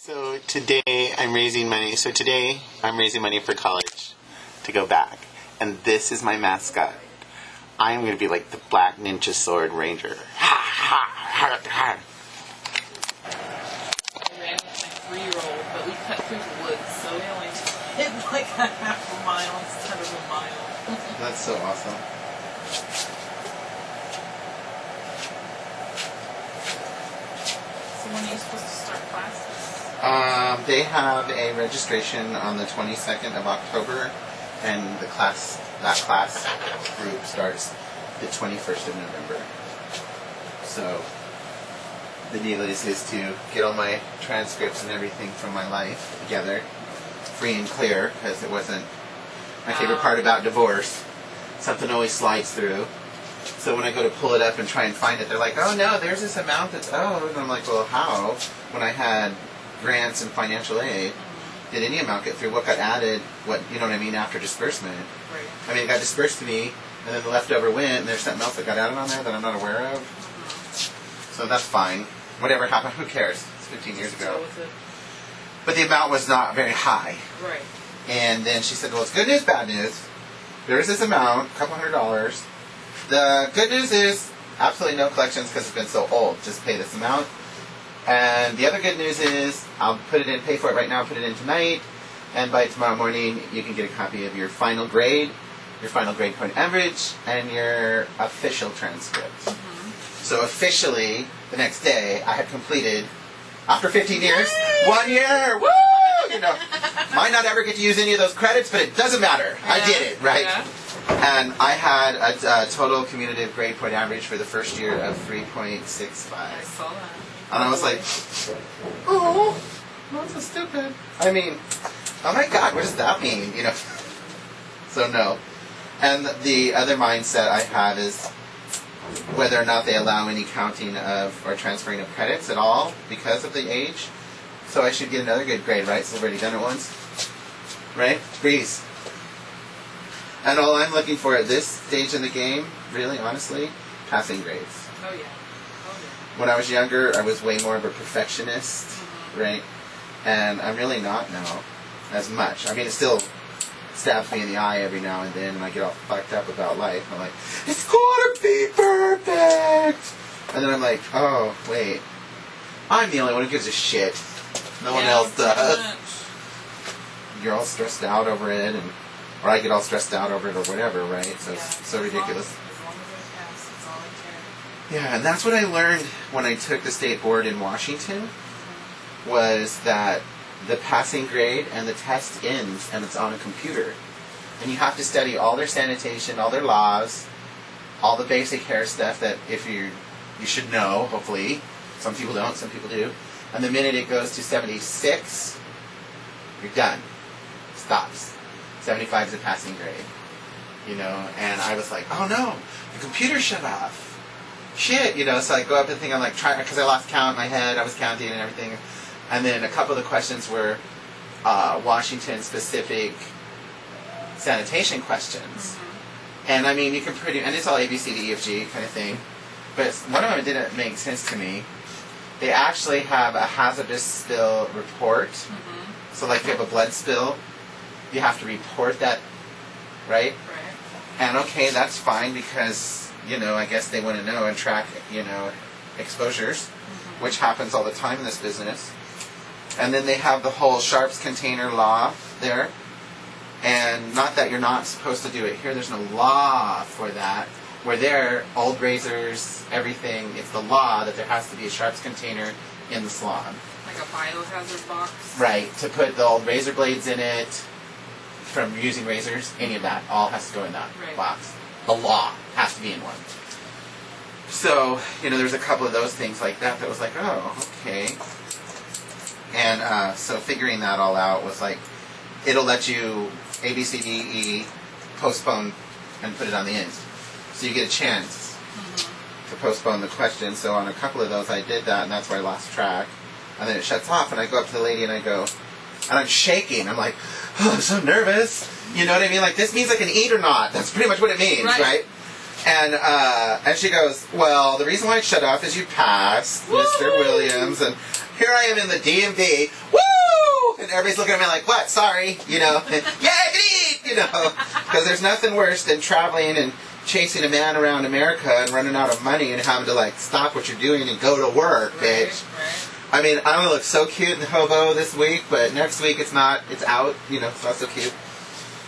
So today I'm raising money. For college to go back. And this is my mascot. I'm going to be like the Black Ninja Sword Ranger. I ran with my 3-year-old, but we cut through the woods, so we only did like a half a mile instead of a mile. That's so awesome. So when are you supposed to start classes? They have a registration on the 22nd of October, and that class group starts the 21st of November. So the deal is to get all my transcripts and everything from my life together, free and clear, because it wasn't my favorite part about divorce. Something always slides through. So when I go to pull it up and try and find it, they're like, oh no, there's this amount that's owed. And I'm like, well, how? When I had grants and financial aid, did any amount get through? What got added? What, you know what I mean, after disbursement? Right. I mean, it got dispersed to me, and then the leftover went, and there's something else that got added on there that I'm not aware of. So that's fine. Whatever happened, who cares? It's 15 years ago. But the amount was not very high. Right. And then she said, well, it's good news, bad news. There is this amount, $200. The good news is absolutely no collections because it's been so old. Just pay this amount. And the other good news is I'll put it in, pay for it right now, put it in tonight, and by tomorrow morning you can get a copy of your final grade point average, and your official transcript. Mm-hmm. So officially, the next day, I had completed, after 15 years, 1 year! Woo! You know, might not ever get to use any of those credits, but it doesnst matter. Yeah. I did it, right? Yeah. And I had a total cumulative grade point average for the first year of 3.65. I saw that. And I was like, oh, that's so stupid. I mean, oh my God, what does that mean? You know? So no. And the other mindset I have is whether or not they allow any counting of or transferring of credits at all because of the age. So I should get another good grade, right? So I've already done it once. Right? Breeze. And all I'm looking for at this stage in the game, really, honestly, passing grades. Oh, yeah. When I was younger, I was way more of a perfectionist, right? And I'm really not now as much. I mean, it still stabs me in the eye every now and then, and I get all fucked up about life. I'm like, it's gotta be perfect! And then I'm like, oh, wait. I'm the only one who gives a shit. No one else does. You're all stressed out over it, or I get all stressed out over it or whatever, right? So it's so ridiculous. Yeah, and that's what I learned when I took the state board in Washington, was that the passing grade and the test ends and it's on a computer. And you have to study all their sanitation, all their laws, all the basic hair stuff that you should know, hopefully. Some people don't, some people do. And the minute it goes to 76, you're done. Stops. 75 is a passing grade. You know, and I was like, oh no, the computer shut off. Shit, you know, so I go up to the thing, I'm like, trying, because I lost count in my head, I was counting and everything. And then a couple of the questions were Washington-specific sanitation questions. Mm-hmm. And I mean, you can and it's all A, B, C, D, E, F, G kind of thing. But one of them didn't make sense to me. They actually have a hazardous spill report. Mm-hmm. So like if you have a blood spill, you have to report that, right? Right. And okay, that's fine because, you know, I guess they want to know and track, you know, exposures, which happens all the time in this business. And then they have the whole sharps container law there. And not that you're not supposed to do it here. There's no law for that. Where there, old razors, everything, it's the law that there has to be a sharps container in the salon. Like a biohazard box? Right. To put the old razor blades in it, from using razors, any of that, all has to go in that box. The law has to be in one. So, you know, there's a couple of those things like that was like, oh, okay. And so figuring that all out was like, it'll let you A, B, C, D, E, postpone, and put it on the end. So you get a chance to postpone the question. So on a couple of those I did that, and that's where I lost track. And then it shuts off, and I go up to the lady and I go, and I'm shaking. I'm like, oh, I'm so nervous. You know what I mean? Like, this means I can eat or not. That's pretty much what it means, right? And she goes, well, the reason why it shut off is you passed, Mr. Williams. And here I am in the DMV, woo! And everybody's looking at me like, what? Sorry, you know. Yeah, I can eat, you know. Because there's nothing worse than traveling and chasing a man around America and running out of money and having to like stop what you're doing and go to work, bitch. Right. I mean, I'm gonna look so cute in the hobo this week, but next week it's not. It's out. You know, it's not so cute.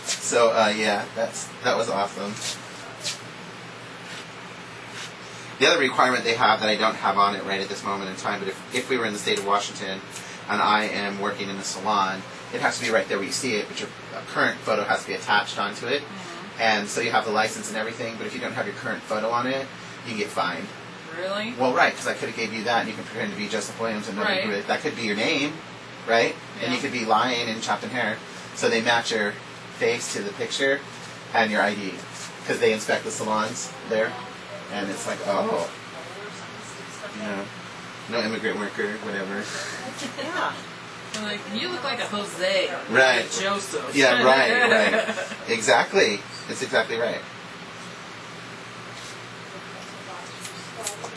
So yeah, that was awesome. The other requirement they have that I don't have on it right at this moment in time, but if we were in the state of Washington and I am working in the salon, it has to be right there where you see it, but your current photo has to be attached onto it. Mm-hmm. And so you have the license and everything, but if you don't have your current photo on it, you get fined. Really? Well, right, because I could have gave you that and you can pretend to be Joseph Williams and nobody right. that could be your name, right? Yeah. And you could be lying and chopping hair. So they match your face to the picture and your ID because they inspect the salons there. And it's like, oh, you know, no immigrant worker, whatever. Yeah. And like, you look like a Jose. Right. Like a Joseph. Yeah, right. Exactly. It's exactly right.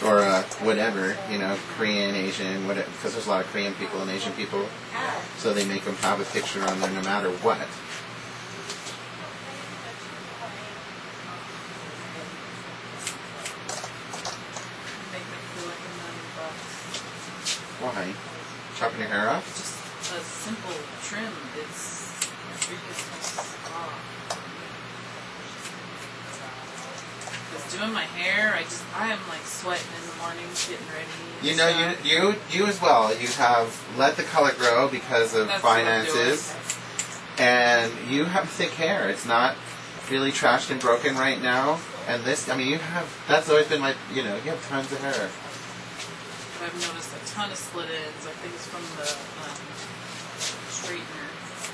Or whatever, you know, Korean, Asian, whatever, because there's a lot of Korean people and Asian people. So they make them have a picture on there no matter what. Why? Chopping your hair off? Just a simple trim is because doing my hair, I am like sweating in the mornings, getting ready. You know, you as well. You have let the color grow because of finances, and you have thick hair. It's not really trashed and broken right now. And this, I mean, you have. That's always been my. You know, you have tons of hair. I've noticed a ton of split ends. I think it's from the straightener.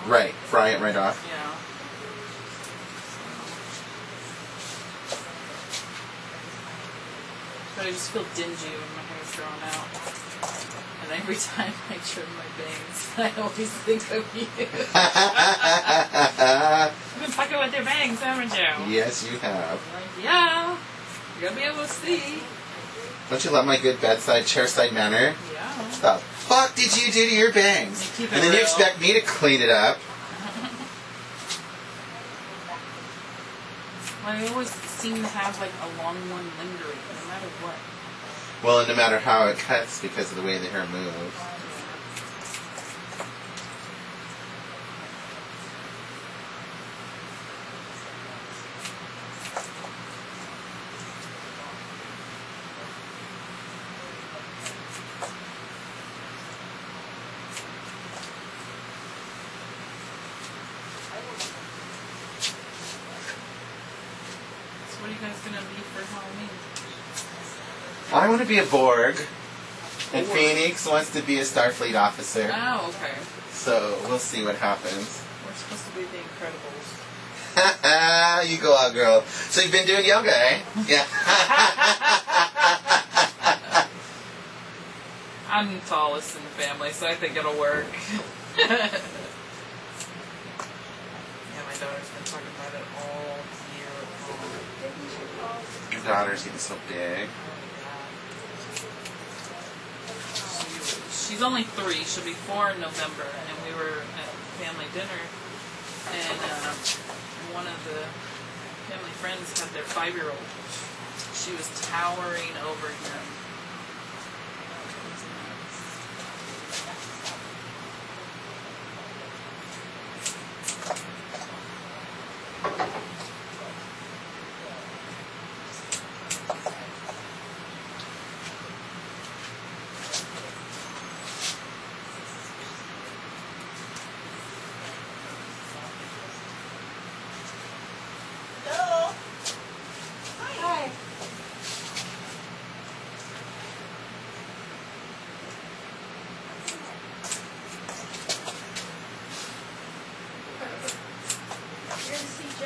Right, fry it right off. Yeah. But I just feel dingy when my hair's growing out. And every time I trim my bangs, I always think of you. You've been fucking with your bangs, haven't you? Yes, you have. Like, yeah. You're gonna be able to see. Don't you love my good bedside, chairside manner? Yeah. What the fuck did you do to your bangs? And then you expect me to clean it up? I always seem to have like a long one lingering, no matter what. Well, and no matter how it cuts because of the way the hair moves. What are you guys gonna be for Halloween? I want to be a Borg, and Phoenix wants to be a Starfleet officer. Oh, okay. So we'll see what happens. We're supposed to be the Incredibles. You go out, girl. So you've been doing yoga, eh? Yeah. I'm the tallest in the family, so I think it'll work. Yeah, my daughter's been talking about it all year long. Your daughter's getting so big. She's only 3. She'll be 4 in November. And we were at family dinner, and one of the family friends had their 5-year-old. She was towering over him.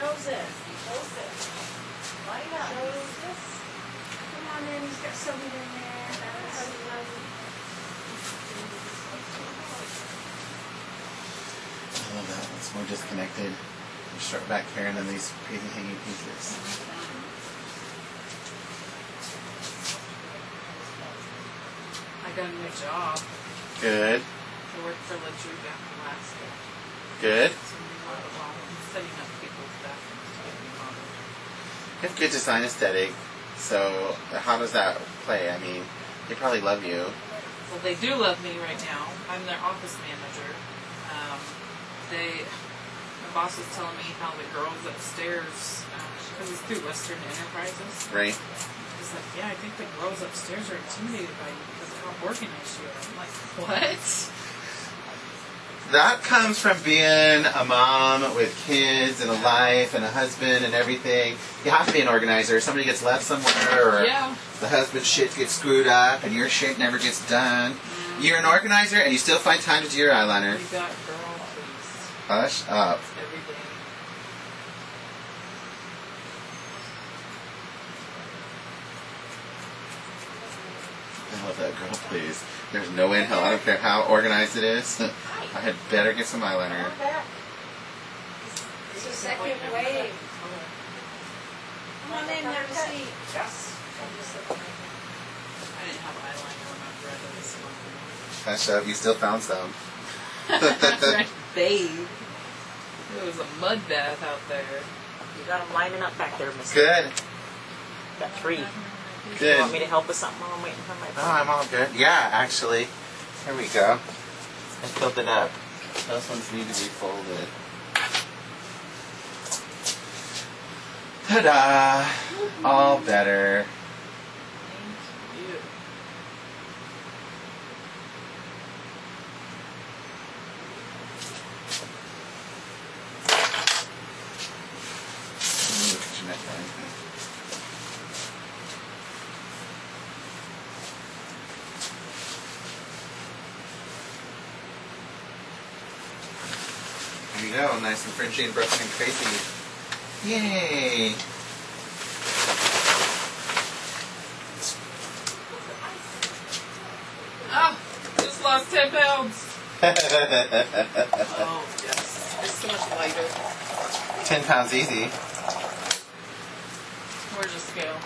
Joseph. Light up. Joseph. Come on in. He's got something in there. I love that. It's more disconnected. Short back hair and then these crazy hanging pieces. I got a new job. Good. I work for Luxury Bath Alaska. Good. So I'm setting up people's bathrooms to get remodeled. You have good design aesthetic. So how does that play? I mean, they probably love you. Well, they do love me right now. I'm their office manager. My boss was telling me how the girls upstairs, because it's through Western Enterprises. Right. He's like, yeah, I think the girls upstairs are intimidated by you because of how organized you are. I'm like, what? That comes from being a mom with kids and a life and a husband and everything. You have to be an organizer. Somebody gets left somewhere, or the husband's shit gets screwed up and your shit never gets done. You're an organizer and you still find time to do your eyeliner. You got girl, please. Hush up. Every day. I love that, girl, please. There's no way in hell. I don't care how organized it is. I had better get some eyeliner. Come back. It's the second wave. Come on in, have a seat. Yes. I didn't have eyeliner when I graduated this month. Hush up. You still found some. Bathe. It was a mud bath out there. You got them lining up back there, Miss. Good. Got 3. Good. You want me to help with something while I'm waiting for my Oh, I'm all good. Yeah, actually. Here we go. I filled it up. Those ones need to be folded. Ta-da! All better. Thank you. Look at your neckline. There you go, nice and Frenchy and broken and crazy. Yay! Ah, just lost 10 pounds. Oh, yes. It's so much lighter. 10 pounds easy. Where's the scale?